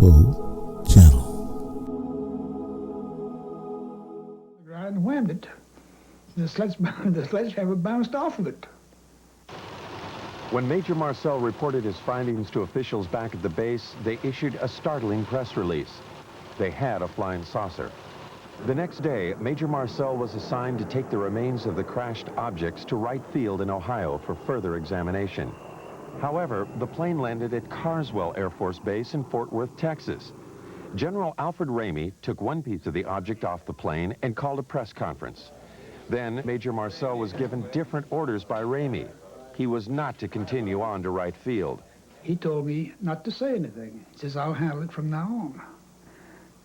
UFO Channel. And whammed it. The sledgehammer bounced off of it. When Major Marcel reported his findings to officials back at the base, they issued a startling press release. They had a flying saucer. The next day, Major Marcel was assigned to take the remains of the crashed objects to Wright Field in Ohio for further examination. However, the plane landed at Carswell Air Force Base in Fort Worth, Texas. General Alfred Ramey took one piece of the object off the plane and called a press conference. Then, Major Marcel was given different orders by Ramey. He was not to continue on to Wright Field. He told me not to say anything. He says, I'll handle it from now on.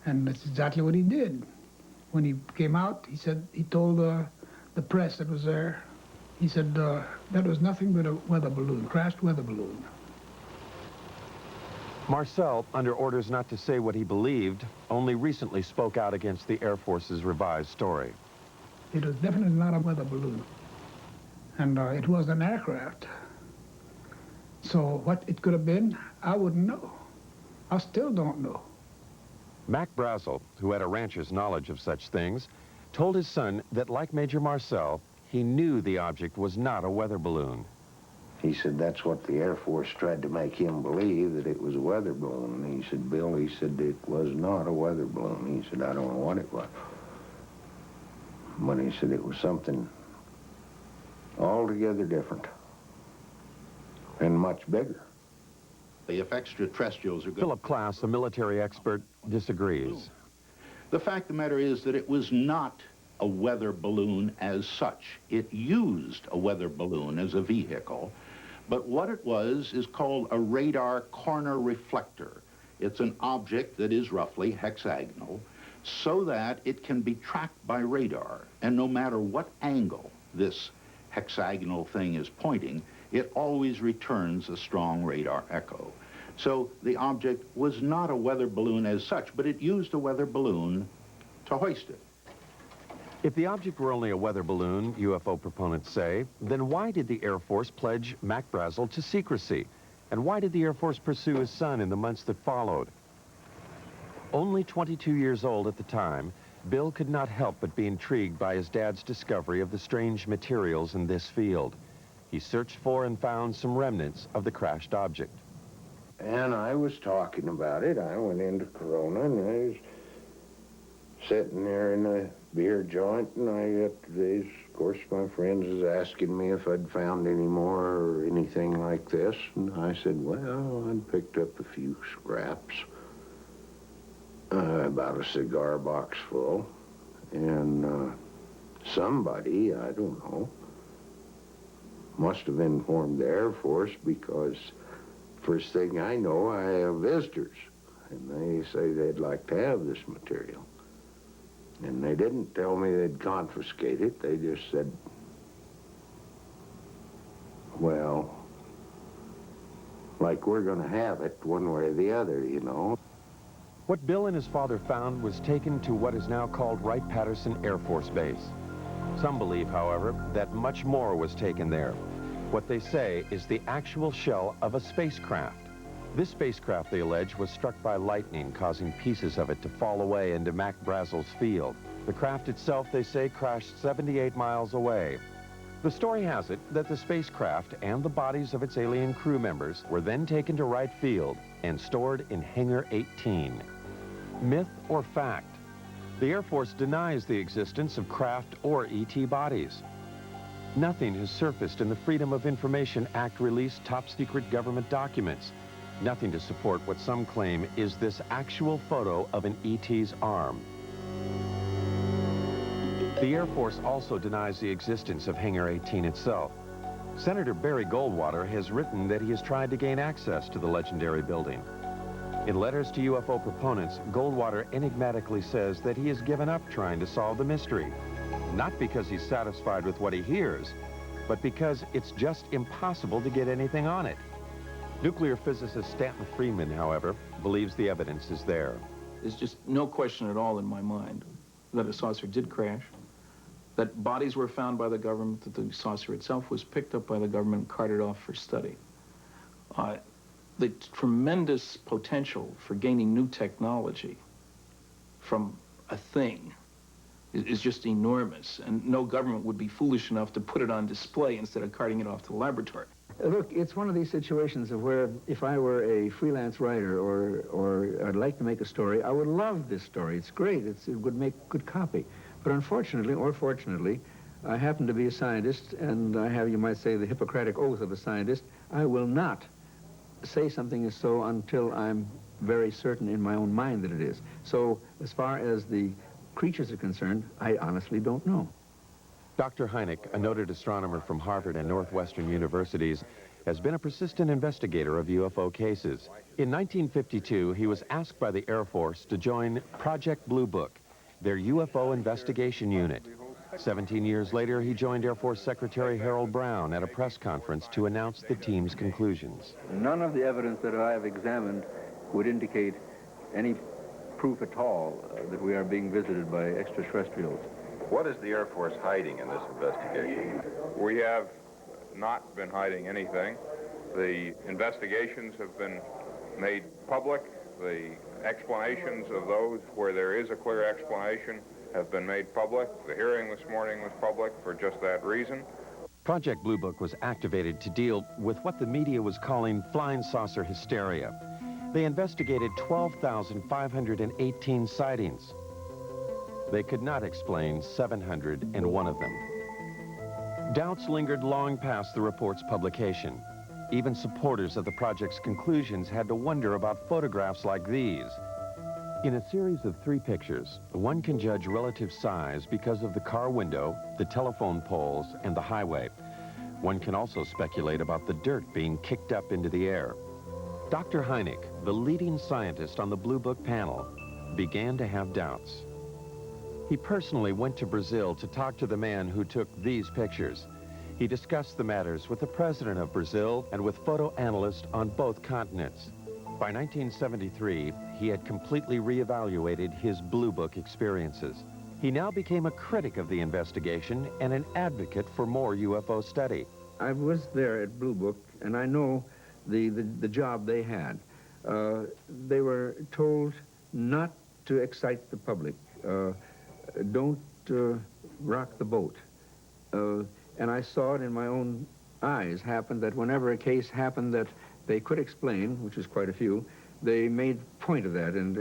And that's exactly what he did. When he came out, he said, he told the press that was there, he said, that was nothing but a weather balloon, crashed weather balloon. Marcel, under orders not to say what he believed, only recently spoke out against the Air Force's revised story. It was definitely not a weather balloon. And it was an aircraft. So what it could have been, I wouldn't know. I still don't know. Mac Brazel, who had a rancher's knowledge of such things, told his son that, like Major Marcel, he knew the object was not a weather balloon. He said that's what the Air Force tried to make him believe, that it was a weather balloon. And he said, Bill, he said, it was not a weather balloon. He said, I don't know what it was. But he said it was something altogether different and much bigger. If extraterrestrials are good. Philip Klass, a military expert, disagrees. The fact of the matter is that it was not a weather balloon as such. It used a weather balloon as a vehicle, but what it was is called a radar corner reflector. It's an object that is roughly hexagonal so that it can be tracked by radar, and no matter what angle this hexagonal thing is pointing, it always returns a strong radar echo. So the object was not a weather balloon as such, but it used a weather balloon to hoist it. If the object were only a weather balloon, UFO proponents say, then why did the Air Force pledge Mac Brazel to secrecy? And why did the Air Force pursue his son in the months that followed? Only 22 years old at the time, Bill could not help but be intrigued by his dad's discovery of the strange materials in this field. He searched for and found some remnants of the crashed object. And I was talking about it. I went into Corona, and I was sitting there in a beer joint, and I got these, of course, my friends was asking me if I'd found any more or anything like this, and I said, well, I'd picked up a few scraps, about a cigar box full, and somebody, I don't know, must have informed the Air Force, because first thing I know, I have visitors, and they say they'd like to have this material. And they didn't tell me they'd confiscate it. They just said, well, like we're going to have it one way or the other, you know. What Bill and his father found was taken to what is now called Wright-Patterson Air Force Base. Some believe, however, that much more was taken there. What they say is the actual shell of a spacecraft. This spacecraft, they allege, was struck by lightning, causing pieces of it to fall away into Mac Brazel's field. The craft itself, they say, crashed 78 miles away. The story has it that the spacecraft and the bodies of its alien crew members were then taken to Wright Field and stored in Hangar 18. Myth or fact? The Air Force denies the existence of craft or ET bodies. Nothing has surfaced in the Freedom of Information Act released top-secret government documents. Nothing to support what some claim is this actual photo of an ET's arm. The Air Force also denies the existence of Hangar 18 itself. Senator Barry Goldwater has written that he has tried to gain access to the legendary building. In letters to UFO proponents, Goldwater enigmatically says that he has given up trying to solve the mystery. Not because he's satisfied with what he hears, but because it's just impossible to get anything on it. Nuclear physicist Stanton Friedman, however, believes the evidence is there. There's just no question at all in my mind that a saucer did crash, that bodies were found by the government, that the saucer itself was picked up by the government and carted off for study. the tremendous potential for gaining new technology from a thing is just enormous, and no government would be foolish enough to put it on display instead of carting it off to the laboratory. Look, it's one of these situations of where if I were a freelance writer or I'd like to make a story, I would love this story. It's great. It would make good copy. But unfortunately, or fortunately, I happen to be a scientist, and I have, you might say, the Hippocratic oath of a scientist. I will not say something is so until I'm very certain in my own mind that it is. So as far as the creatures are concerned, I honestly don't know. Dr. Hynek, a noted astronomer from Harvard and Northwestern universities, has been a persistent investigator of UFO cases. In 1952, he was asked by the Air Force to join Project Blue Book, their UFO investigation unit. 17 years later, he joined Air Force Secretary Harold Brown at a press conference to announce the team's conclusions. None of the evidence that I have examined would indicate any proof at all that we are being visited by extraterrestrials. What is the Air Force hiding in this investigation? We have not been hiding anything. The investigations have been made public. The explanations of those where there is a clear explanation have been made public. The hearing this morning was public for just that reason. Project Blue Book was activated to deal with what the media was calling flying saucer hysteria. They investigated 12,518 sightings. They could not explain 701 of them. Doubts lingered long past the report's publication. Even supporters of the project's conclusions had to wonder about photographs like these. In a series of 3 pictures, one can judge relative size because of the car window, the telephone poles, and the highway. One can also speculate about the dirt being kicked up into the air. Dr. Hynek, the leading scientist on the Blue Book panel, began to have doubts. He personally went to Brazil to talk to the man who took these pictures. He discussed the matters with the president of Brazil and with photo analysts on both continents. By 1973, he had completely reevaluated his Blue Book experiences. He now became a critic of the investigation and an advocate for more UFO study. I was there at Blue Book, and I know the job they had. They were told not to excite the public. Don't rock the boat. And I saw it in my own eyes happen that whenever a case happened that they could explain, which is quite a few, they made point of that and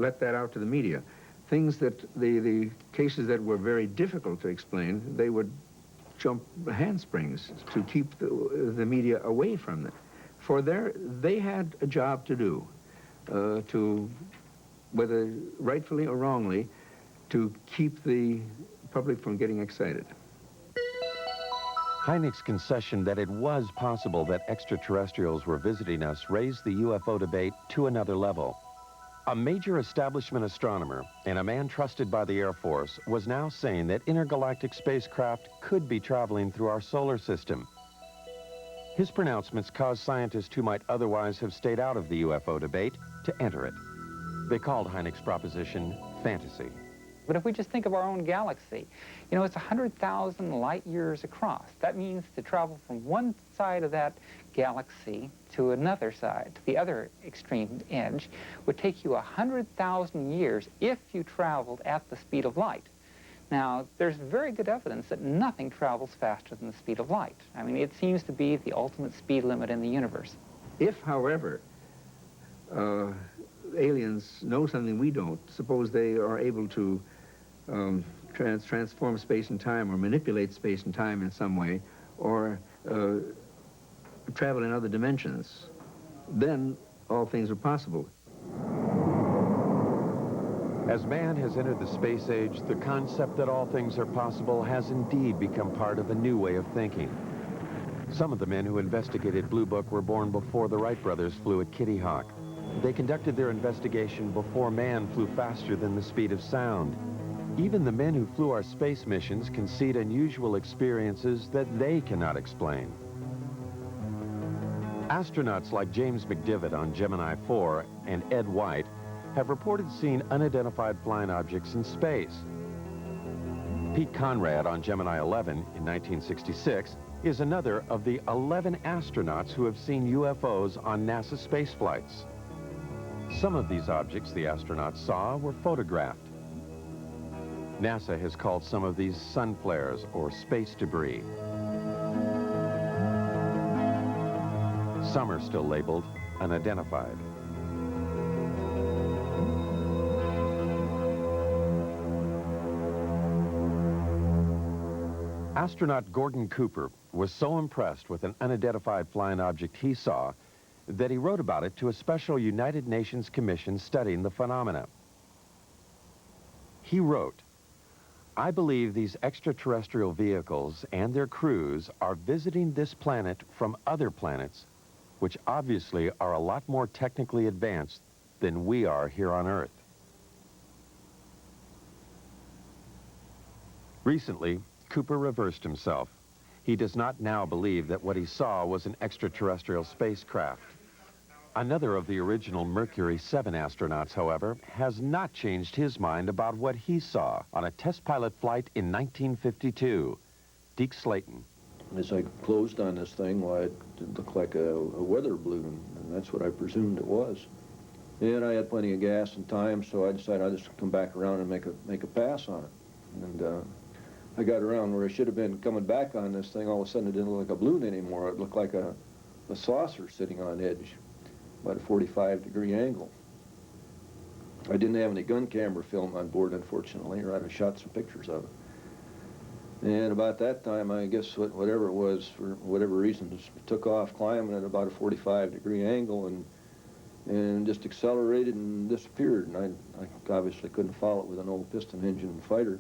let that out to the media. Things that the cases that were very difficult to explain, they would jump handsprings to keep the media away from them. For they had a job to do, to, whether rightfully or wrongly, to keep the public from getting excited. Hynek's concession that it was possible that extraterrestrials were visiting us raised the UFO debate to another level. A major establishment astronomer and a man trusted by the Air Force was now saying that intergalactic spacecraft could be traveling through our solar system. His pronouncements caused scientists who might otherwise have stayed out of the UFO debate to enter it. They called Hynek's proposition fantasy. But if we just think of our own galaxy, you know, it's 100,000 light years across. That means to travel from one side of that galaxy to another side, to the other extreme edge, would take you 100,000 years if you traveled at the speed of light. Now, there's very good evidence that nothing travels faster than the speed of light. I mean, it seems to be the ultimate speed limit in the universe. If, however, aliens know something we don't, suppose they are able to transform space and time or manipulate space and time in some way, or travel in other dimensions, then all things are possible. As man has entered the space age, the concept that all things are possible has indeed become part of a new way of thinking. Some of the men who investigated Blue Book were born before the Wright brothers flew at Kitty Hawk. They conducted their investigation before man flew faster than the speed of sound. Even the men who flew our space missions concede unusual experiences that they cannot explain. Astronauts like James McDivitt on Gemini 4 and Ed White have reported seeing unidentified flying objects in space. Pete Conrad on Gemini 11 in 1966 is another of the 11 astronauts who have seen UFOs on NASA space flights. Some of these objects the astronauts saw were photographed. NASA has called some of these sun flares or space debris. Some are still labeled unidentified. Astronaut Gordon Cooper was so impressed with an unidentified flying object he saw that he wrote about it to a special United Nations commission studying the phenomena. He wrote, "I believe these extraterrestrial vehicles and their crews are visiting this planet from other planets, which obviously are a lot more technically advanced than we are here on Earth." Recently, Cooper reversed himself. He does not now believe that what he saw was an extraterrestrial spacecraft. Another of the original Mercury 7 astronauts, however, has not changed his mind about what he saw on a test pilot flight in 1952. Deke Slayton. As I closed on this thing, well, it looked like a weather balloon, and that's what I presumed it was. And I had plenty of gas and time, so I decided I'd just come back around and make a pass on it. And I got around where I should have been coming back on this thing. All of a sudden, it didn't look like a balloon anymore. It looked like a saucer sitting on edge, about a 45-degree angle. I didn't have any gun camera film on board, unfortunately, or I'd have shot some pictures of it. And about that time, I guess whatever it was, for whatever reason, just took off climbing at about a 45-degree angle and just accelerated and disappeared. And I obviously couldn't follow it with an old piston engine fighter.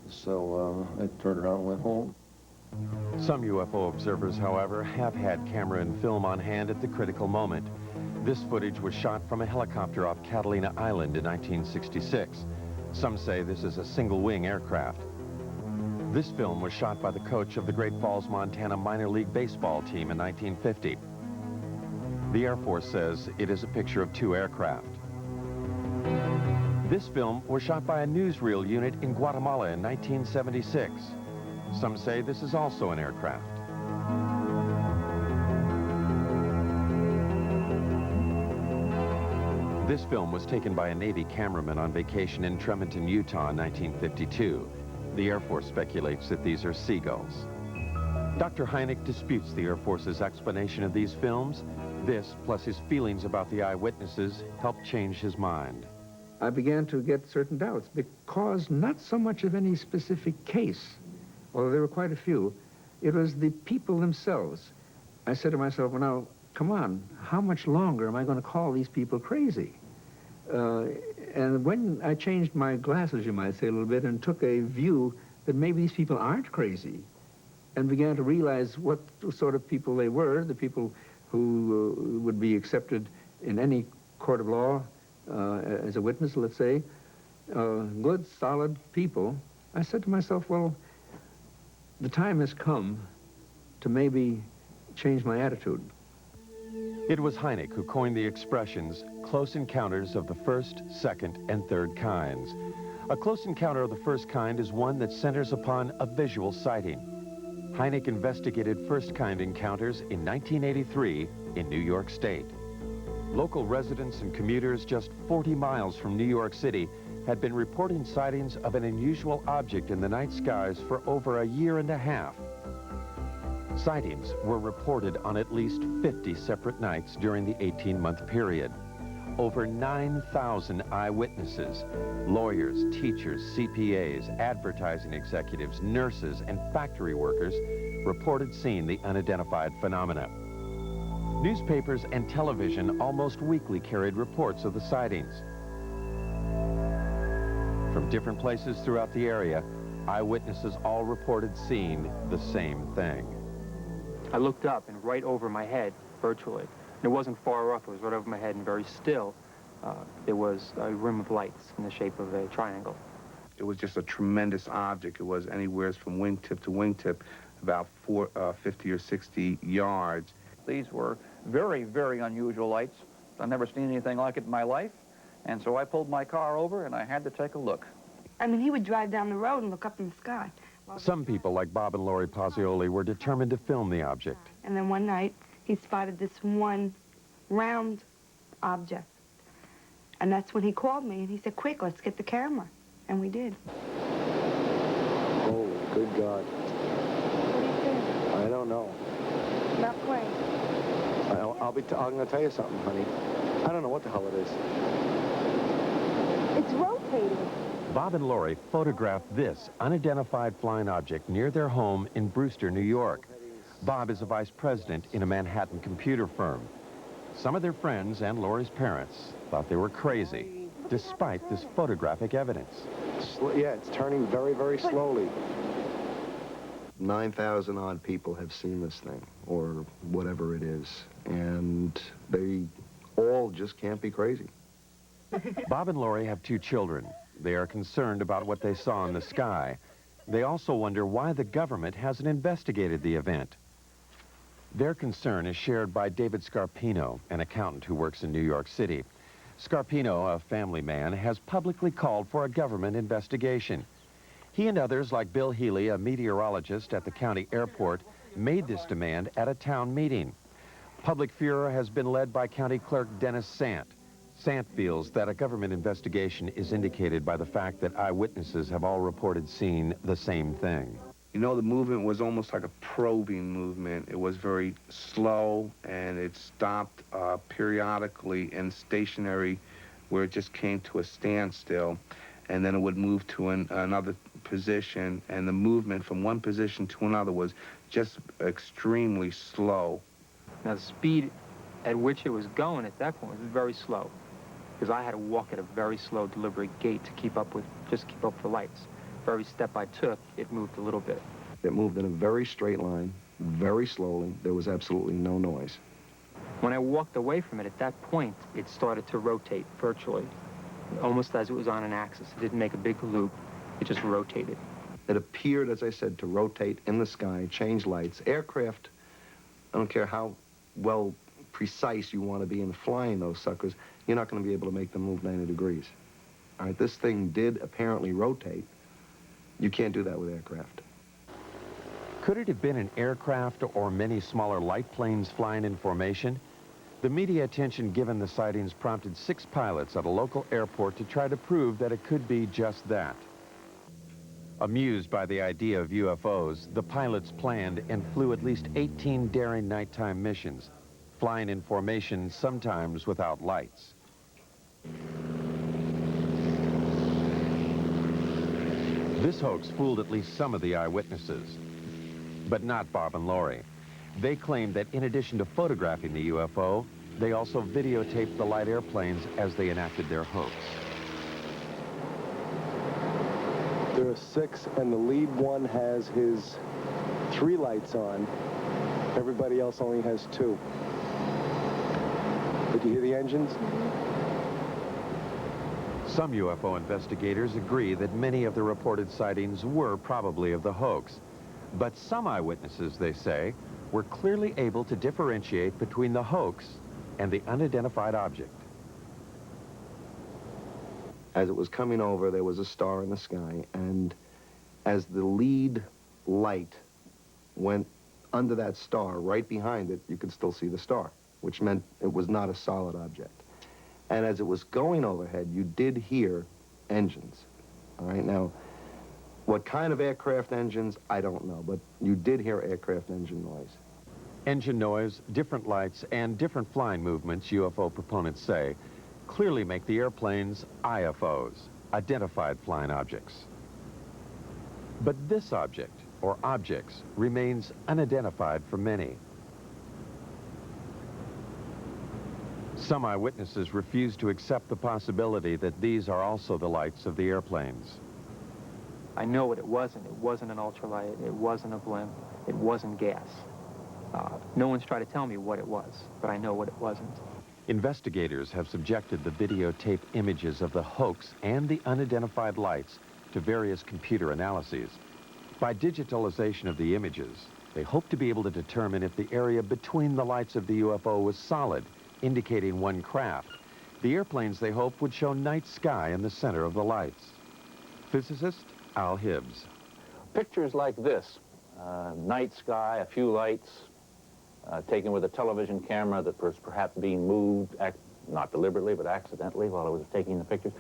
So I turned around and went home. Some UFO observers, however, have had camera and film on hand at the critical moment. This footage was shot from a helicopter off Catalina Island in 1966. Some say this is a single-wing aircraft. This film was shot by the coach of the Great Falls, Montana minor league baseball team in 1950. The Air Force says it is a picture of two aircraft. This film was shot by a newsreel unit in Guatemala in 1976. Some say this is also an aircraft. This film was taken by a Navy cameraman on vacation in Tremonton, Utah in 1952. The Air Force speculates that these are seagulls. Dr. Hynek disputes the Air Force's explanation of these films. This, plus his feelings about the eyewitnesses, helped change his mind. I began to get certain doubts because not so much of any specific case, although there were quite a few, it was the people themselves. I said to myself, well, now, come on, how much longer am I going to call these people crazy? And when I changed my glasses, you might say, a little bit, and took a view that maybe these people aren't crazy, and began to realize what sort of people they were, the people who would be accepted in any court of law as a witness, let's say, good, solid people, I said to myself, well, the time has come to maybe change my attitude. It was Hynek who coined the expressions close encounters of the first, second, and third kinds. A close encounter of the first kind is one that centers upon a visual sighting. Hynek investigated first-kind encounters in 1983 in New York State. Local residents and commuters just 40 miles from New York City had been reporting sightings of an unusual object in the night skies for over a year and a half. Sightings were reported on at least 50 separate nights during the 18-month period. Over 9,000 eyewitnesses, lawyers, teachers, CPAs, advertising executives, nurses, and factory workers reported seeing the unidentified phenomena. Newspapers and television almost weekly carried reports of the sightings. From different places throughout the area, eyewitnesses all reported seeing the same thing. I looked up, and right over my head, virtually, and it wasn't far off, it was right over my head and very still, there was a rim of lights in the shape of a triangle. It was just a tremendous object. It was anywhere from wingtip to wingtip, about 50 or 60 yards. These were very, very unusual lights. I've never seen anything like it in my life, and so I pulled my car over and I had to take a look. I mean, he would drive down the road and look up in the sky. Some people, like Bob and Lori Pozzioli, were determined to film the object. And then one night, he spotted this one round object. And that's when he called me, and he said, quick, let's get the camera. And we did. Oh, good God. What do you think? I don't know. About plane. I'm going to tell you something, honey. I don't know what the hell it is. It's rotating. Bob and Lori photographed this unidentified flying object near their home in Brewster, New York. Bob is a vice president in a Manhattan computer firm. Some of their friends and Lori's parents thought they were crazy, despite this photographic evidence. Yeah, it's turning very, very slowly. 9,000 odd people have seen this thing, or whatever it is, and they all just can't be crazy. Bob and Lori have 2 children. They are concerned about what they saw in the sky. They also wonder why the government hasn't investigated the event. Their concern is shared by David Scarpino, an accountant who works in New York City. Scarpino, a family man, has publicly called for a government investigation. He and others, like Bill Healy, a meteorologist at the county airport, made this demand at a town meeting. Public furor has been led by County Clerk Dennis Sant. Sant feels that a government investigation is indicated by the fact that eyewitnesses have all reported seeing the same thing. You know, the movement was almost like a probing movement. It was very slow, and it stopped periodically and stationary, where it just came to a standstill, and then it would move to another position, and the movement from one position to another was just extremely slow. Now, the speed at which it was going at that point was very slow, because I had to walk at a very slow, deliberate gait to keep up with, just keep up with the lights. For every step I took, it moved a little bit. It moved in a very straight line, very slowly. There was absolutely no noise. When I walked away from it, at that point, it started to rotate virtually, almost as it was on an axis. It didn't make a big loop. It just rotated. It appeared, as I said, to rotate in the sky, change lights. Aircraft, I don't care how well precise you want to be in flying those suckers, you're not going to be able to make them move 90 degrees. All right, this thing did apparently rotate. You can't do that with aircraft. Could it have been an aircraft or many smaller light planes flying in formation? The media attention given the sightings prompted 6 pilots at a local airport to try to prove that it could be just that. Amused by the idea of UFOs, the pilots planned and flew at least 18 daring nighttime missions, flying in formation, sometimes without lights. This hoax fooled at least some of the eyewitnesses, but not Bob and Lori. They claimed that in addition to photographing the UFO, they also videotaped the light airplanes as they enacted their hoax. There are 6, and the lead one has his 3 lights on. Everybody else only has 2. Did you hear the engines? Some UFO investigators agree that many of the reported sightings were probably of the hoax. But some eyewitnesses, they say, were clearly able to differentiate between the hoax and the unidentified object. As it was coming over, there was a star in the sky, and as the lead light went under that star, right behind it, you could still see the star, which meant it was not a solid object. And as it was going overhead, you did hear engines. All right, now, what kind of aircraft engines, I don't know, but you did hear aircraft engine noise. Engine noise, different lights, and different flying movements, UFO proponents say, clearly make the airplanes IFOs, identified flying objects. But this object, or objects, remains unidentified for many. Some eyewitnesses refuse to accept the possibility that these are also the lights of the airplanes. I know what it wasn't. It wasn't an ultralight. It wasn't a blimp. It wasn't gas. No one's tried to tell me what it was, but I know what it wasn't. Investigators have subjected the videotape images of the hoax and the unidentified lights to various computer analyses. By digitalization of the images, they hope to be able to determine if the area between the lights of the UFO was solid, indicating one craft. The airplanes, they hope, would show night sky in the center of the lights. Physicist Al Hibbs. Pictures like this, night sky, a few lights, taken with a television camera that was perhaps being moved, not deliberately, but accidentally while I was taking the pictures.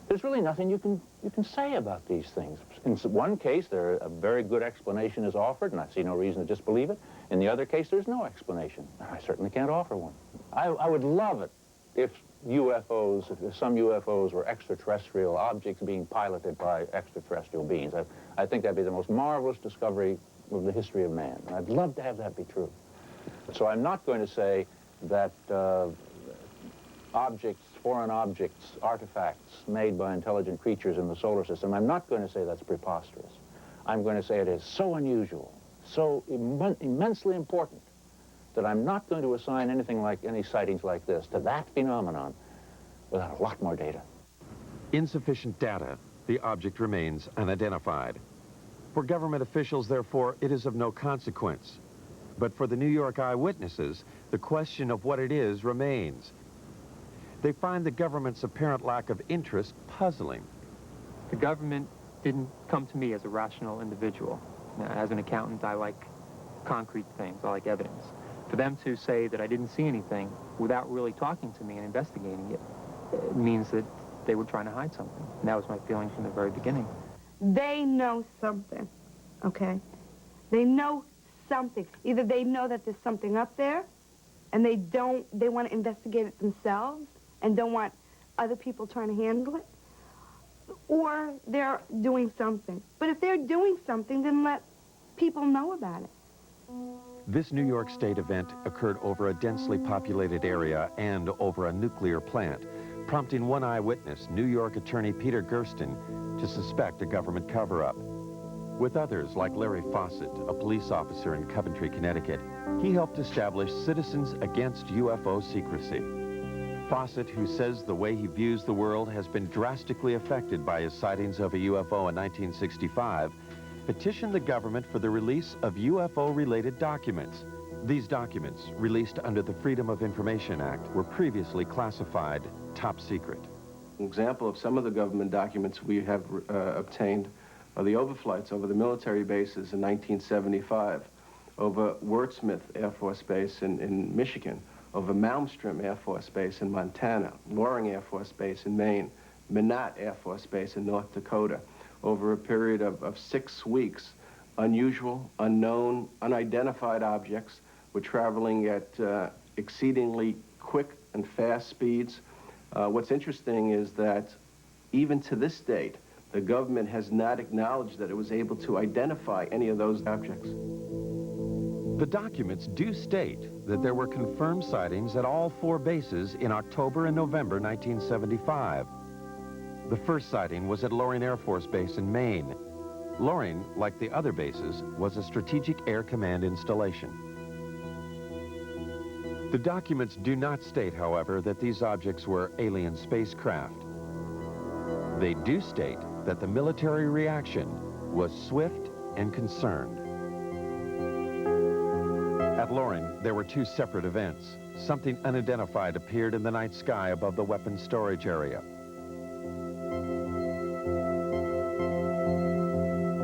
There's really nothing you can say about these things. In one case, a very good explanation is offered, and I see no reason to disbelieve it. In the other case, there's no explanation. I certainly can't offer one. I would love it if some UFOs were extraterrestrial objects being piloted by extraterrestrial beings. I think that'd be the most marvelous discovery of the history of man. And I'd love to have that be true. So I'm not going to say that foreign objects, artifacts made by intelligent creatures in the solar system, I'm not going to say that's preposterous. I'm going to say it is so unusual, so immensely important, that I'm not going to assign any sightings like this to that phenomenon without a lot more data. Insufficient data, the object remains unidentified. For government officials, therefore, it is of no consequence. But for the New York eyewitnesses, the question of what it is remains. They find the government's apparent lack of interest puzzling. The government didn't come to me as a rational individual. As an accountant, I like concrete things, I like evidence. For them to say that I didn't see anything without really talking to me and investigating it means that they were trying to hide something. And that was my feeling from the very beginning. They know something, okay? They know something. Either they know that there's something up there, and they want to investigate it themselves and don't want other people trying to handle it, or they're doing something. But if they're doing something, then let people know about it. This New York State event occurred over a densely populated area and over a nuclear plant, prompting one eyewitness, New York attorney Peter Gersten, to suspect a government cover-up. With others, like Larry Fawcett, a police officer in Coventry, Connecticut, he helped establish Citizens Against UFO Secrecy. Fawcett, who says the way he views the world has been drastically affected by his sightings of a UFO in 1965, petitioned the government for the release of UFO-related documents. These documents, released under the Freedom of Information Act, were previously classified top secret. An example of some of the government documents we have obtained are the overflights over the military bases in 1975, over Wurtsmith Air Force Base in Michigan, over Malmstrom Air Force Base in Montana, Loring Air Force Base in Maine, Minot Air Force Base in North Dakota. Over a period of 6 weeks, unusual, unknown, unidentified objects were traveling at exceedingly quick and fast speeds. What's interesting is that even to this date, the government has not acknowledged that it was able to identify any of those objects. The documents do state that there were confirmed sightings at all 4 bases in October and November 1975. The first sighting was at Loring Air Force Base in Maine. Loring, like the other bases, was a Strategic Air Command installation. The documents do not state, however, that these objects were alien spacecraft. They do state that the military reaction was swift and concerned. At Loring, there were 2 separate events. Something unidentified appeared in the night sky above the weapons storage area.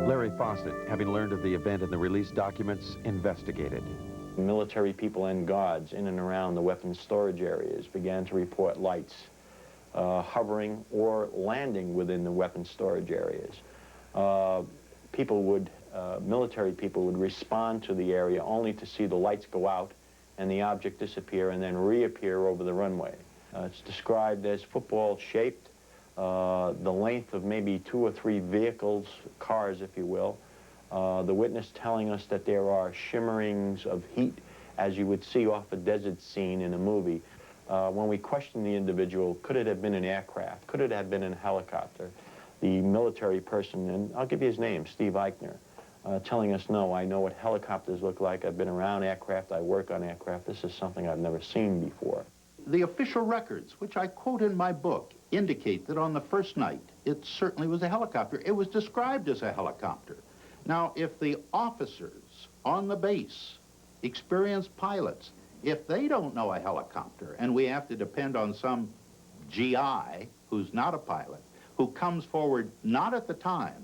Larry Fawcett, having learned of the event and the released documents, investigated. Military people and guards in and around the weapons storage areas began to report lights hovering or landing within the weapons storage areas. Military people would respond to the area only to see the lights go out and the object disappear and then reappear over the runway. It's described as football-shaped, the length of maybe 2 or 3 vehicles, cars, if you will. The witness telling us that there are shimmerings of heat, as you would see off a desert scene in a movie. When we questioned the individual, could it have been an aircraft? Could it have been a helicopter? The military person, and I'll give you his name, Steve Eichner, telling us, no, I know what helicopters look like. I've been around aircraft. I work on aircraft. This is something I've never seen before. The official records, which I quote in my book, indicate that on the first night, it certainly was a helicopter. It was described as a helicopter. Now, if the officers on the base, experienced pilots, if they don't know a helicopter, and we have to depend on some GI who's not a pilot, who comes forward not at the time,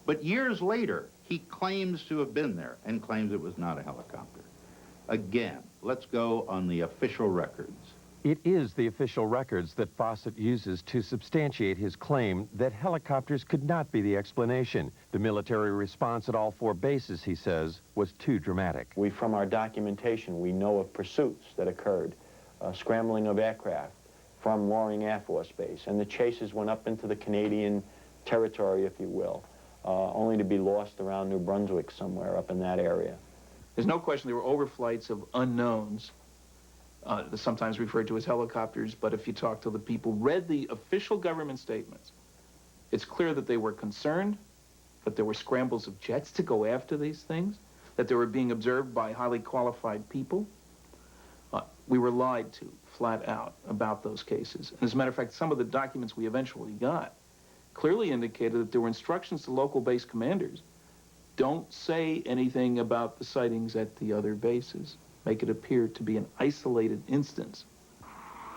But years later, he claims to have been there and claims it was not a helicopter. Again, let's go on the official records. It is the official records that Fawcett uses to substantiate his claim that helicopters could not be the explanation. The military response at all 4 bases, he says, was too dramatic. From our documentation, we know of pursuits that occurred, scrambling of aircraft from Loring Air Force Base, and the chases went up into the Canadian territory, if you will, only to be lost around New Brunswick somewhere up in that area. There's no question there were overflights of unknowns, sometimes referred to as helicopters, but if you talk to the people, read the official government statements, it's clear that they were concerned, that there were scrambles of jets to go after these things, that they were being observed by highly qualified people. We were lied to, flat out, about those cases. And as a matter of fact, some of the documents we eventually got clearly indicated that there were instructions to local base commanders. Don't say anything about the sightings at the other bases. Make it appear to be an isolated instance.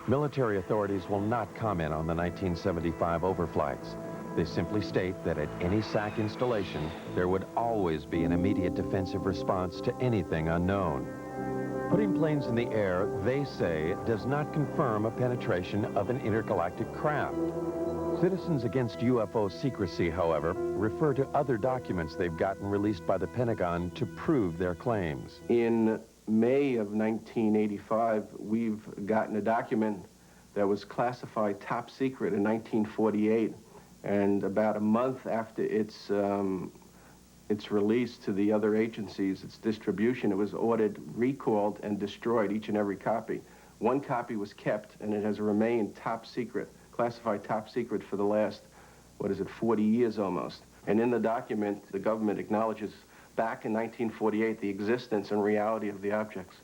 Military authorities will not comment on the 1975 overflights. They simply state that at any SAC installation, there would always be an immediate defensive response to anything unknown. Putting planes in the air, they say, does not confirm a penetration of an intergalactic craft. Citizens Against UFO Secrecy, however, refer to other documents they've gotten released by the Pentagon to prove their claims. In May of 1985, we've gotten a document that was classified top secret in 1948, and about a month after its release to the other agencies, its distribution, it was ordered, recalled, and destroyed, each and every copy. One copy was kept, and it has remained top secret, classified top secret for the last, 40 years almost. And in the document, the government acknowledges back in 1948 the existence and reality of the objects.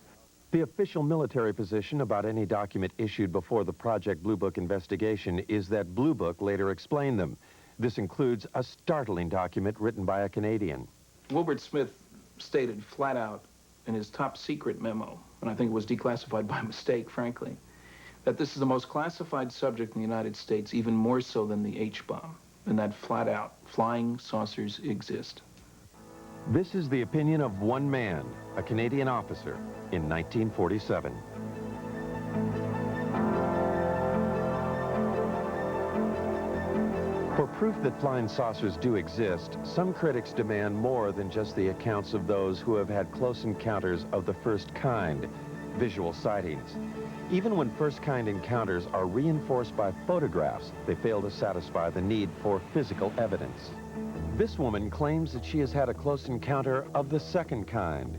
The official military position about any document issued before the Project Blue Book investigation is that Blue Book later explained them. This includes a startling document written by a Canadian. Wilbert Smith stated flat out in his top secret memo, and I think it was declassified by mistake, frankly, that this is the most classified subject in the United States, even more so than the H-bomb, and that flat out, flying saucers exist. This is the opinion of one man, a Canadian officer, in 1947. For proof that flying saucers do exist, some critics demand more than just the accounts of those who have had close encounters of the first kind, visual sightings. Even when first-kind encounters are reinforced by photographs, they fail to satisfy the need for physical evidence. This woman claims that she has had a close encounter of the second kind.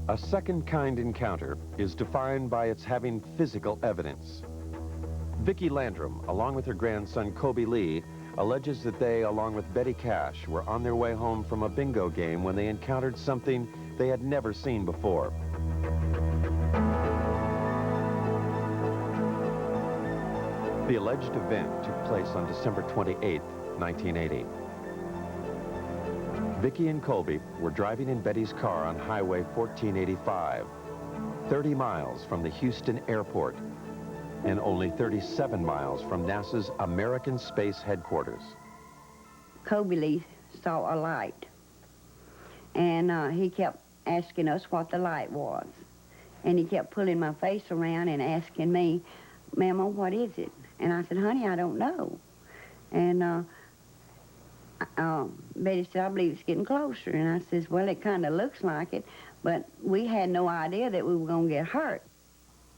A second-kind encounter is defined by its having physical evidence. Vicki Landrum, along with her grandson Kobe Lee, alleges that they, along with Betty Cash, were on their way home from a bingo game when they encountered something they had never seen before. The alleged event took place on December 28, 1980. Vicki and Colby were driving in Betty's car on Highway 1485, 30 miles from the Houston airport, and only 37 miles from NASA's American Space Headquarters. Kobe Lee saw a light, and he kept asking us what the light was. And he kept pulling my face around and asking me, "Mama, what is it?" And I said, "Honey, I don't know." And Betty said, "I believe it's getting closer." And I says, "Well, it kind of looks like it," but we had no idea that we were going to get hurt.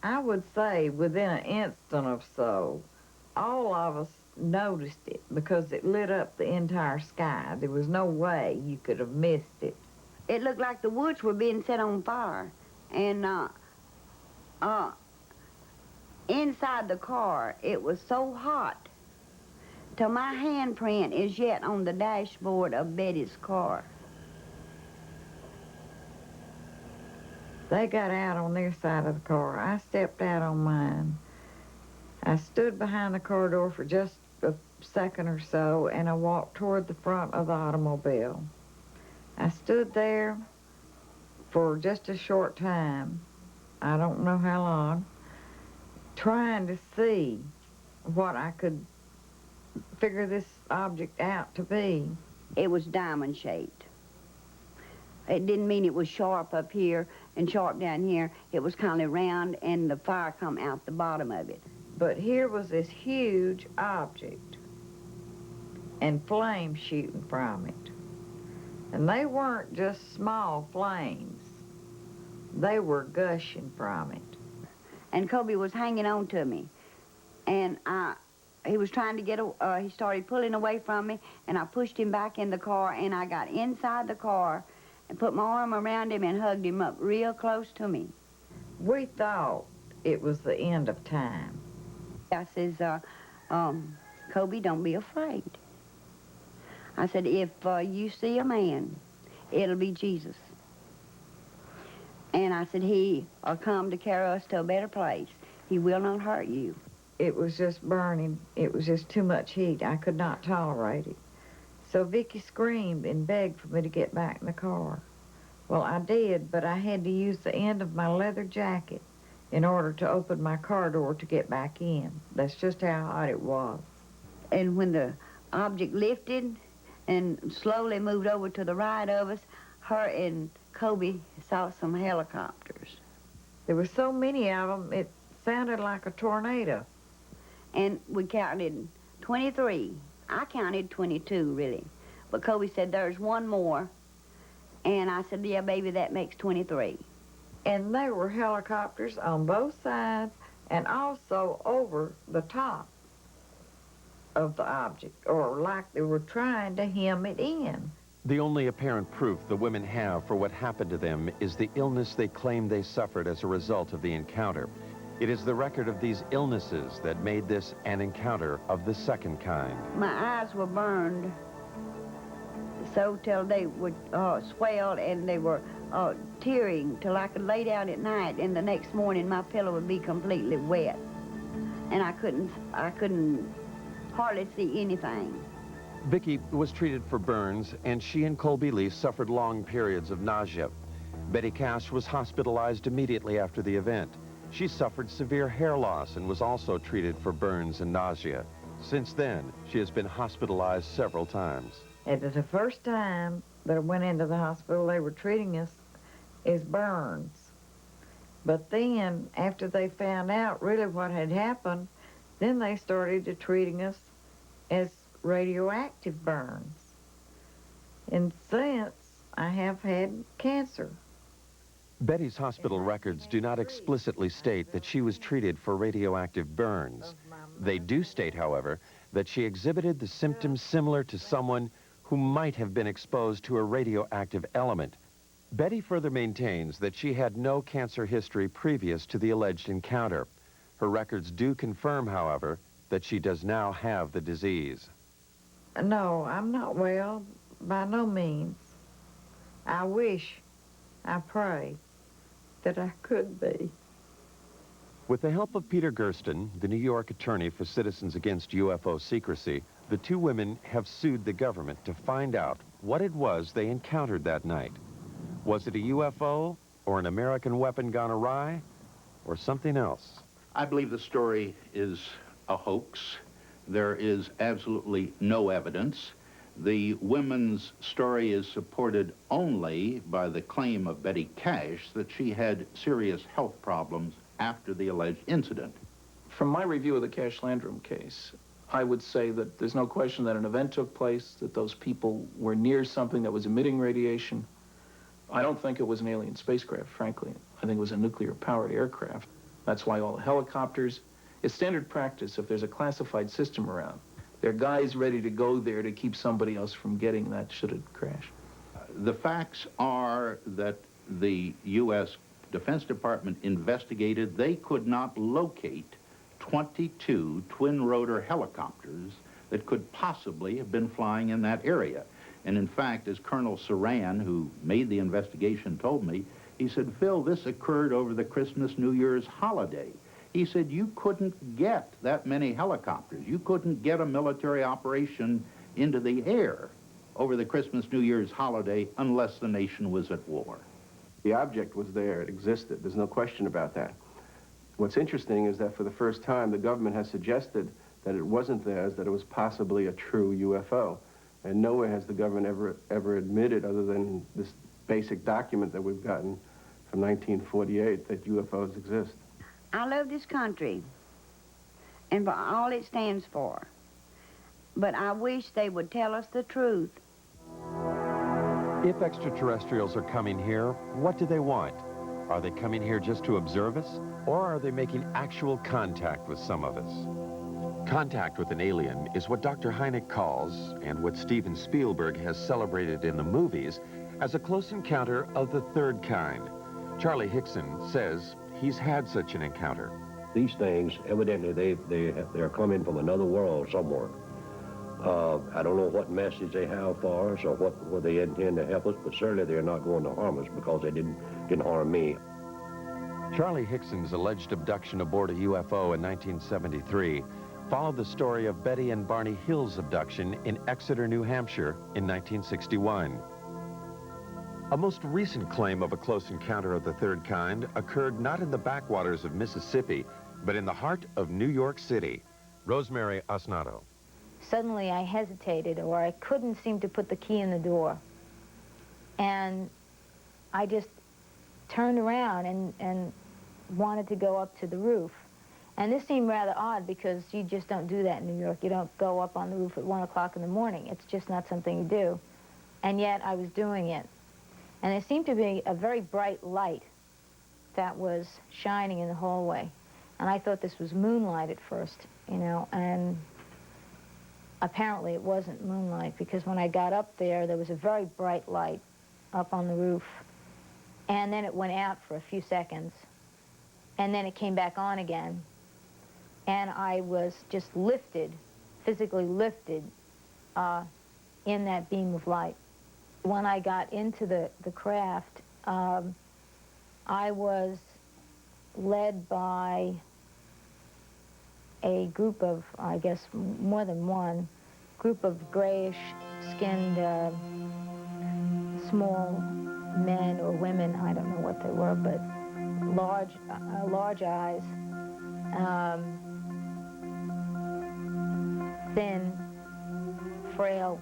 I would say within an instant or so, all of us noticed it because it lit up the entire sky. There was no way you could have missed it. It looked like the woods were being set on fire. And inside the car, it was so hot till my handprint is yet on the dashboard of Betty's car. They got out on their side of the car. I stepped out on mine. I stood behind the car door for just a second or so, and I walked toward the front of the automobile. I stood there for just a short time, I don't know how long, trying to see what I could figure this object out to be. It was diamond-shaped. It didn't mean it was sharp up here and sharp down here. It was kind of round, and the fire come out the bottom of it. But here was this huge object and flames shooting from it. And they weren't just small flames. They were gushing from it. And Kobe was hanging on to me. And he was trying to get, he started pulling away from me, and I pushed him back in the car, and I got inside the car and put my arm around him and hugged him up real close to me. We thought it was the end of time. I says, Kobe, don't be afraid. I said, if you see a man, it'll be Jesus. And I said, he'll come to carry us to a better place. He will not hurt you. It was just burning. It was just too much heat. I could not tolerate it. So Vicky screamed and begged for me to get back in the car. Well, I did, but I had to use the end of my leather jacket in order to open my car door to get back in. That's just how hot it was. And when the object lifted and slowly moved over to the right of us, her and Kobe saw some helicopters. There were so many of them, it sounded like a tornado. And we counted 23. I counted 22, really. But Kobe said, there's one more. And I said, yeah, baby, that makes 23. And there were helicopters on both sides and also over the top of the object, or like they were trying to hem it in. The only apparent proof the women have for what happened to them is the illness they claim they suffered as a result of the encounter. It is the record of these illnesses that made this an encounter of the second kind. My eyes were burned so till they would swelled, and they were tearing till I could lay down at night, and the next morning my pillow would be completely wet, and I couldn't hardly see anything. Vicky was treated for burns, and she and Colby Lee suffered long periods of nausea. Betty Cash was hospitalized immediately after the event. She suffered severe hair loss and was also treated for burns and nausea. Since then, she has been hospitalized several times. And the first time that I went into the hospital, they were treating us as burns. But then, after they found out really what had happened, then they started to treating us as radioactive burns. And since, I have had cancer. Betty's hospital records do not explicitly state that she was treated for radioactive burns. They do state, however, that she exhibited the symptoms similar to someone who might have been exposed to a radioactive element. Betty further maintains that she had no cancer history previous to the alleged encounter. Her records do confirm, however, that she does now have the disease. No, I'm not well, by no means. I wish, I pray, that I could be. With the help of Peter Gersten, the New York attorney for Citizens Against UFO Secrecy, the two women have sued the government to find out what it was they encountered that night. Was it a UFO, or an American weapon gone awry, or something else? I believe the story is a hoax. There is absolutely no evidence. The women's story is supported only by the claim of Betty Cash that she had serious health problems after the alleged incident. From my review of the Cash Landrum case, I would say that there's no question that an event took place, that those people were near something that was emitting radiation. I don't think it was an alien spacecraft, frankly. I think it was a nuclear-powered aircraft. That's why all the helicopters, it's standard practice if there's a classified system around. There are guys ready to go there to keep somebody else from getting that should it crash. The facts are that the U.S. Defense Department investigated. They could not locate 22 twin-rotor helicopters that could possibly have been flying in that area. And in fact, as Colonel Saran, who made the investigation, told me, he said, Phil, this occurred over the Christmas, New Year's holiday. He said, you couldn't get that many helicopters. You couldn't get a military operation into the air over the Christmas, New Year's holiday unless the nation was at war. The object was there. It existed. There's no question about that. What's interesting is that for the first time, the government has suggested that it wasn't theirs, that it was possibly a true UFO. And nowhere has the government ever admitted, other than this basic document that we've gotten from 1948, that UFOs exist. I love this country and for all it stands for, but I wish they would tell us the truth. If extraterrestrials are coming here, what do they want? Are they coming here just to observe us, or are they making actual contact with some of us? Contact with an alien is what Dr. Hynek calls, and what Steven Spielberg has celebrated in the movies, as a close encounter of the third kind. Charlie Hickson says he's had such an encounter. These things, evidently, they're coming from another world somewhere. I don't know what message they have for us or what they intend to help us, but certainly they're not going to harm us because they didn't harm me. Charlie Hickson's alleged abduction aboard a UFO in 1973 followed the story of Betty and Barney Hill's abduction in Exeter, New Hampshire in 1961. A most recent claim of a close encounter of the third kind occurred not in the backwaters of Mississippi, but in the heart of New York City. Rosemary Osnato. Suddenly I hesitated, or I couldn't seem to put the key in the door. And I just turned around and wanted to go up to the roof. And this seemed rather odd because you just don't do that in New York. You don't go up on the roof at 1 o'clock in the morning. It's just not something you do. And yet I was doing it. And there seemed to be a very bright light that was shining in the hallway. And I thought this was moonlight at first, you know, and apparently it wasn't moonlight, because when I got up there was a very bright light up on the roof. And then it went out for a few seconds. And then it came back on again. And I was just lifted, physically lifted, in that beam of light. When I got into the craft, I was led by a group of, I guess, more than one, group of grayish-skinned, small men or women, I don't know what they were, but large eyes, thin, frail,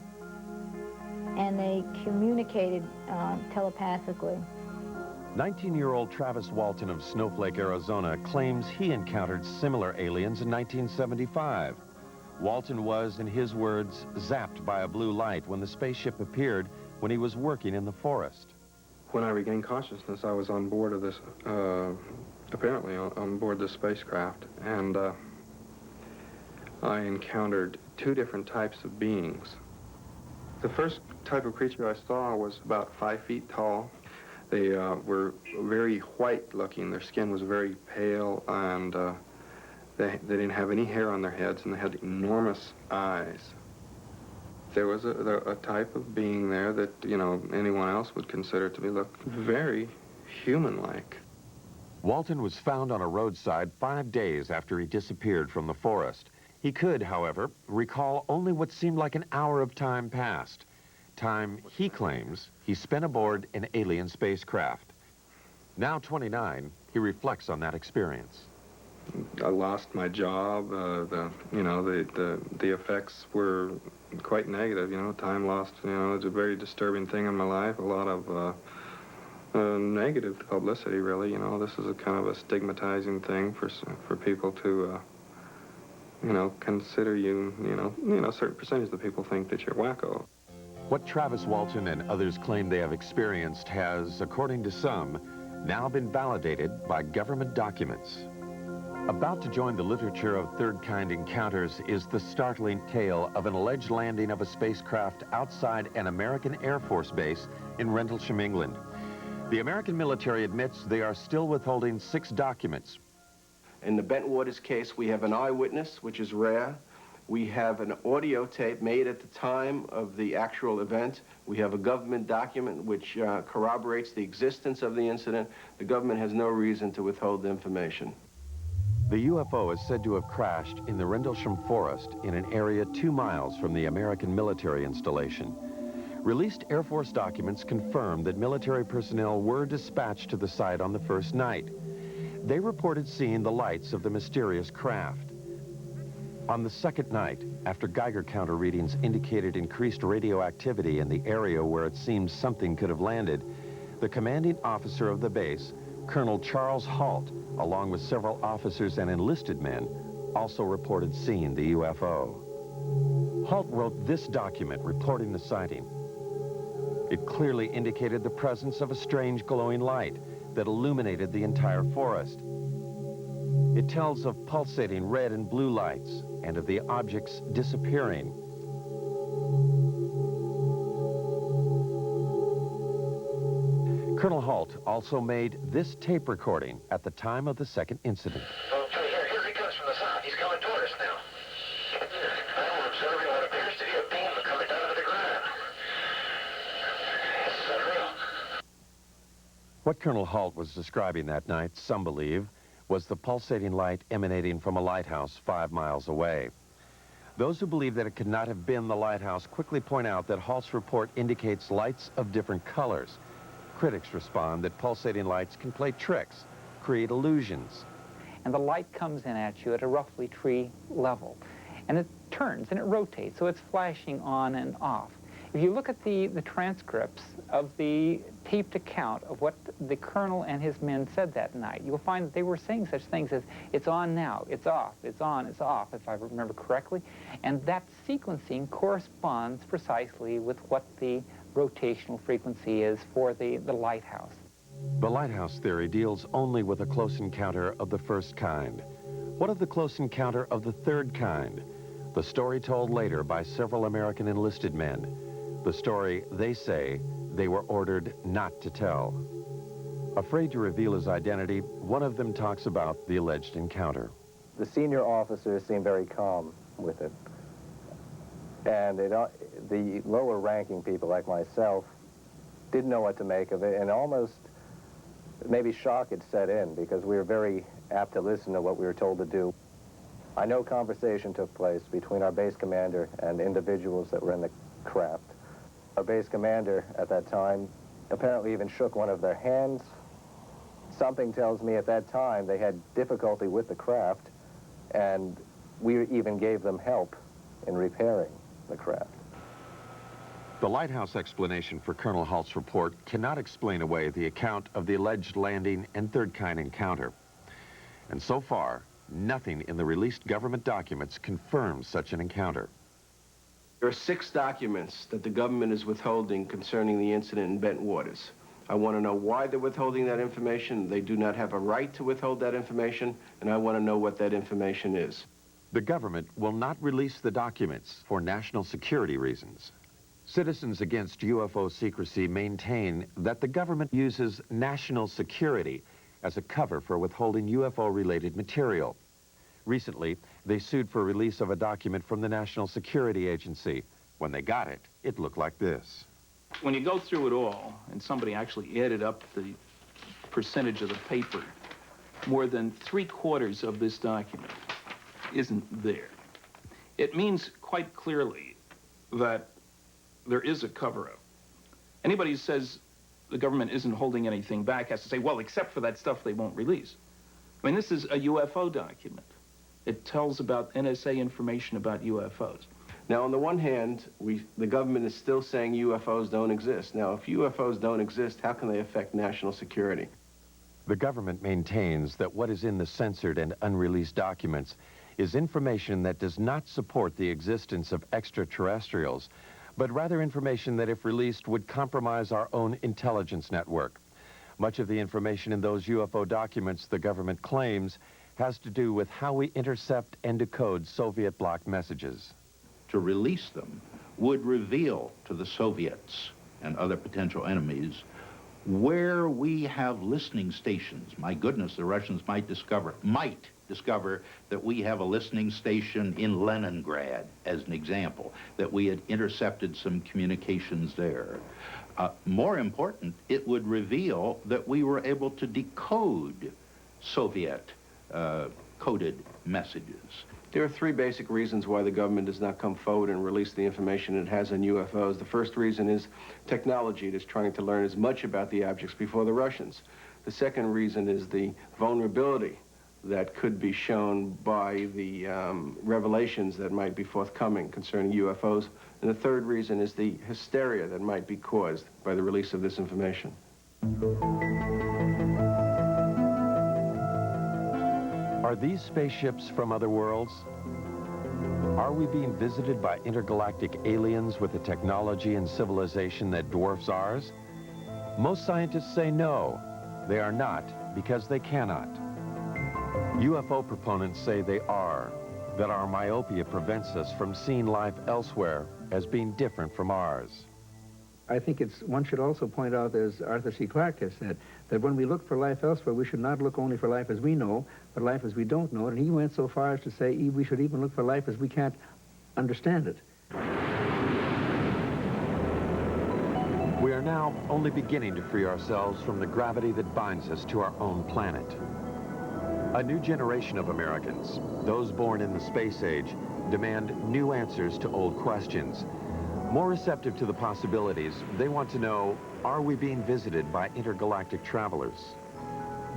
and they communicated telepathically. 19-year-old Travis Walton of Snowflake, Arizona, claims he encountered similar aliens in 1975. Walton was, in his words, zapped by a blue light when the spaceship appeared when he was working in the forest. When I regained consciousness, I was on board of this, apparently on board this spacecraft, and I encountered two different types of beings. The first type of creature I saw was about 5 feet tall. They were very white-looking. Their skin was very pale, and they didn't have any hair on their heads, and they had enormous eyes. There was a type of being there that, you know, anyone else would consider to be very human-like. Walton was found on a roadside 5 days after he disappeared from the forest. He could, however, recall only what seemed like an hour of time passed. Time, he claims, he spent aboard an alien spacecraft. Now 29, he reflects on that experience. I lost my job. The effects were quite negative. You know, time lost. You know, it's a very disturbing thing in my life. A lot of negative publicity, really. You know, this is a kind of a stigmatizing thing for people to, you know, consider you. You know, a certain percentage of the people think that you're wacko. What Travis Walton and others claim they have experienced has, according to some, now been validated by government documents. About to join the literature of third-kind encounters is the startling tale of an alleged landing of a spacecraft outside an American Air Force base in Rendlesham, England. The American military admits they are still withholding 6 documents. In the Bentwaters case, we have an eyewitness, which is rare. We have an audio tape made at the time of the actual event. We have a government document which corroborates the existence of the incident. The government has no reason to withhold the information. The UFO is said to have crashed in the Rendlesham Forest in an area 2 miles from the American military installation. Released Air Force documents confirm that military personnel were dispatched to the site on the first night. They reported seeing the lights of the mysterious craft. On the second night, after Geiger counter readings indicated increased radioactivity in the area where it seemed something could have landed, the commanding officer of the base, Colonel Charles Halt, along with several officers and enlisted men, also reported seeing the UFO. Halt wrote this document reporting the sighting. It clearly indicated the presence of a strange glowing light that illuminated the entire forest. It tells of pulsating red and blue lights and of the objects disappearing. Colonel Halt also made this tape recording at the time of the second incident. Okay, here he comes from the south. He's coming toward us now. I'm observing what appears to be a beam coming down to the ground. This is unreal. What Colonel Halt was describing that night, some believe, was the pulsating light emanating from a lighthouse 5 miles away. Those who believe that it could not have been the lighthouse quickly point out that Halt's report indicates lights of different colors. Critics respond that pulsating lights can play tricks, create illusions. And the light comes in at you at a roughly tree level. And it turns and it rotates, so it's flashing on and off. If you look at the transcripts of the taped account of what the colonel and his men said that night, you'll find that they were saying such things as, it's on now, it's off, it's on, it's off, if I remember correctly. And that sequencing corresponds precisely with what the rotational frequency is for the lighthouse. The lighthouse theory deals only with a close encounter of the first kind. What of the close encounter of the third kind? The story told later by several American enlisted men. The story, they say, they were ordered not to tell. Afraid to reveal his identity, one of them talks about the alleged encounter. The senior officers seemed very calm with it. And the lower ranking people like myself didn't know what to make of it, and almost maybe shock had set in because we were very apt to listen to what we were told to do. I know conversation took place between our base commander and individuals that were in the craft. Our base commander at that time apparently even shook one of their hands. Something tells me at that time they had difficulty with the craft, and we even gave them help in repairing the craft. The lighthouse explanation for Colonel Halt's report cannot explain away the account of the alleged landing and third kind encounter. And so far, nothing in the released government documents confirms such an encounter. There are 6 documents that the government is withholding concerning the incident in Bent Waters. I want to know why they're withholding that information. They do not have a right to withhold that information, and I want to know what that information is. The government will not release the documents for national security reasons. Citizens Against UFO Secrecy maintain that the government uses national security as a cover for withholding UFO-related material. Recently, they sued for release of a document from the National Security Agency. When they got it, it looked like this. When you go through it all, and somebody actually added up the percentage of the paper, more than 3/4 of this document isn't there. It means quite clearly that there is a cover-up. Anybody who says the government isn't holding anything back has to say, well, except for that stuff they won't release. I mean, this is a UFO document. It tells about NSA information about UFOs. Now, on the one hand, the government is still saying UFOs don't exist. Now, if UFOs don't exist, how can they affect national security? The government maintains that what is in the censored and unreleased documents is information that does not support the existence of extraterrestrials, but rather information that, if released, would compromise our own intelligence network. Much of the information in those UFO documents, the government claims, has to do with how we intercept and decode Soviet bloc messages. To release them would reveal to the Soviets and other potential enemies where we have listening stations. My goodness, the Russians might discover that we have a listening station in Leningrad, as an example, that we had intercepted some communications there. More important, it would reveal that we were able to decode Soviet coded messages. There are 3 basic reasons why the government does not come forward and release the information it has on UFOs. The first reason is technology. It is trying to learn as much about the objects before the Russians. The second reason is the vulnerability that could be shown by the revelations that might be forthcoming concerning UFOs. And the third reason is the hysteria that might be caused by the release of this information. Are these spaceships from other worlds? Are we being visited by intergalactic aliens with a technology and civilization that dwarfs ours? Most scientists say no, they are not, because they cannot. UFO proponents say they are, that our myopia prevents us from seeing life elsewhere as being different from ours. I think one should also point out, as Arthur C. Clarke has said, that when we look for life elsewhere, we should not look only for life as we know, but life as we don't know. And he went so far as to say we should even look for life as we can't understand it. We are now only beginning to free ourselves from the gravity that binds us to our own planet. A new generation of Americans, those born in the space age, demand new answers to old questions. More receptive to the possibilities, they want to know, are we being visited by intergalactic travelers?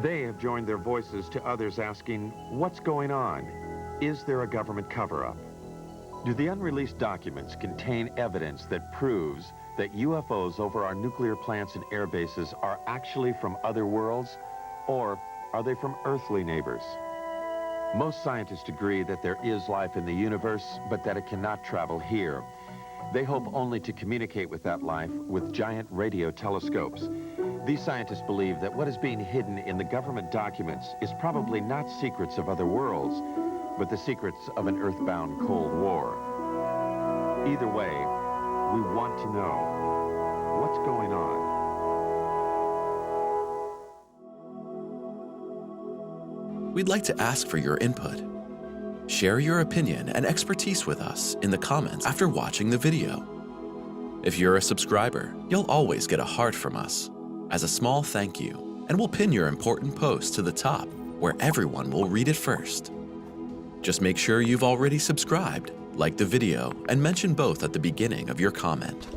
They have joined their voices to others asking, what's going on? Is there a government cover-up? Do the unreleased documents contain evidence that proves that UFOs over our nuclear plants and air bases are actually from other worlds, or are they from earthly neighbors? Most scientists agree that there is life in the universe, but that it cannot travel here. They hope only to communicate with that life with giant radio telescopes. These scientists believe that what is being hidden in the government documents is probably not secrets of other worlds, but the secrets of an earthbound Cold War. Either way, we want to know what's going on. We'd like to ask for your input. Share your opinion and expertise with us in the comments after watching the video. If you're a subscriber, you'll always get a heart from us as a small thank you, and we'll pin your important post to the top where everyone will read it first. Just make sure you've already subscribed, like the video, and mention both at the beginning of your comment.